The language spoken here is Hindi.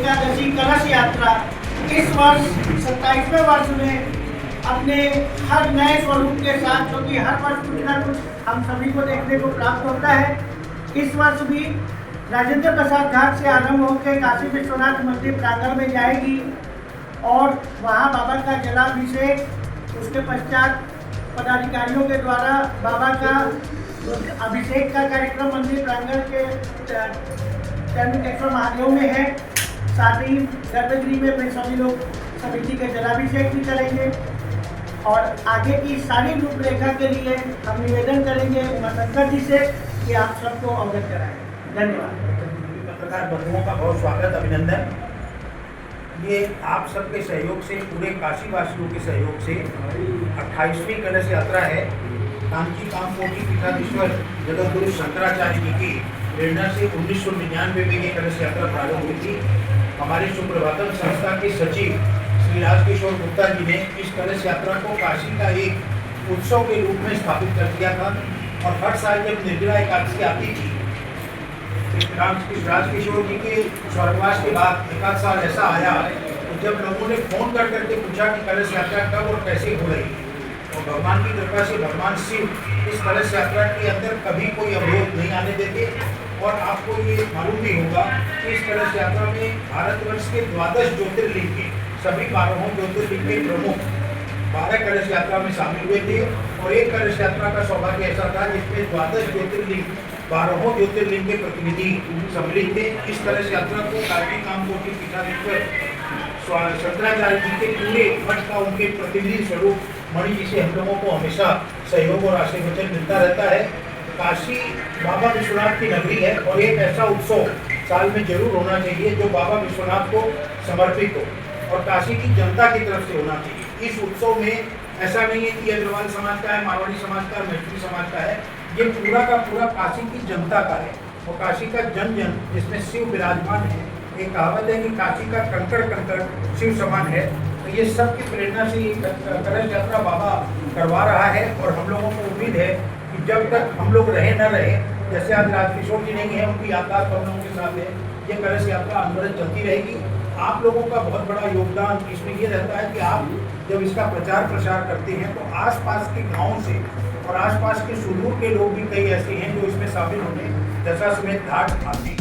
एकादशी कलश यात्रा इस वर्ष 27वें वर्ष में अपने हर नए स्वरूप के साथ, जो कि हर वर्ष कुछ ना कुछ हम सभी को देखने को प्राप्त होता है, इस वर्ष भी राजेंद्र प्रसाद घाट से आरंभ होकर काशी विश्वनाथ मंदिर प्रांगण में जाएगी और वहाँ बाबा का जलाभिषेक, उसके पश्चात पदाधिकारियों के द्वारा बाबा का अभिषेक का कार्यक्रम मंदिर प्रांगण के चंद्रकेश्वर महादेव में है। साथ ही गर्भगृह में अपने सभी लोग समिति के जलाभिषेक भी करेंगे और आगे की सारी रूपरेखा के लिए हम निवेदन करेंगे उमाशंकर जी से कि आप सबको अवगत कराएं। धन्यवाद। पत्रकार बंधुओं का बहुत स्वागत, अभिनंदन। ये आप सबके सहयोग से, पूरे काशी वासियों के सहयोग से 28वीं कलश यात्रा है। कांची कामकोटि पीठाधीश्वर जगतगुरु शंकराचार्य जी की प्रेरणा से 1999 में ये कलश यात्रा प्रारंभ हुई थी। हमारे सुप्रभातम संस्था के सचिव श्री राजकिशोर गुप्ता जी ने इस कलश यात्रा को काशी का एक उत्सव के रूप में स्थापित कर दिया था और हर साल जब निर्जला एकादशी आती थी, राजकिशोर जी के स्वर्गवास के बाद एक आध साल ऐसा आया तो जब लोगों ने फोन कर करके पूछा कि कलश यात्रा कब और कैसे हो रही है, और भगवान की कृपा से भगवान शिव इस कलश यात्रा के अंदर कभी कोई अवरोध नहीं आने देते। और आपको ये मालूम भी होगा कि इस कलश यात्रा में भारतवर्ष के 12 ज्योतिर्लिंग के सभी 12 ज्योतिर्लिंग के प्रमुख 12 कलश यात्रा में शामिल हुए थे और एक कलश यात्रा का सौभाग्य ऐसा था जिसमें 12 ज्योतिर्लिंग 12 ज्योतिर्लिंग के प्रतिनिधि सम्मिलित थे। इस कलश यात्रा को काशी कामकोटि पीठाधीश्वर शंकराचार्य जी के पूरे मठ का उनके प्रतिनिधि स्वरूप मणि जी से हम लोगों को हमेशा सहयोग और आशीर्वचन मिलता रहता है। काशी बाबा विश्वनाथ की नगरी है और एक ऐसा उत्सव साल में जरूर होना चाहिए जो बाबा विश्वनाथ को समर्पित हो और काशी की जनता की तरफ से होना चाहिए। इस उत्सव में ऐसा नहीं है कि अग्रवाल समाज का है, मारवाड़ी समाज का, मैत्री समाज का है, ये पूरा का पूरा काशी की जनता का है और काशी का जन जन जिसमें शिव विराजमान है। एक कहावत है कि काशी का कंकड़ कंकड़ शिव समान है। तो ये सब की प्रेरणा से ये कलश यात्रा बाबा करवा रहा है और हम लोगों को उम्मीद है कि जब तक हम लोग रहे न रहे, जैसे आज राजकिशोर जी नहीं है, उनकी याददाश्त हम लोगों के साथ है, ये कलश यात्रा अनवरत चलती रहेगी। आप लोगों का बहुत बड़ा योगदान इसमें ये रहता है कि आप जब इसका प्रचार प्रसार करते हैं तो आसपास के गाँव से और आसपास के सुदूर के लोग भी कई ऐसे हैं जो इसमें शामिल होने जैसा समेत घाट आते हैं।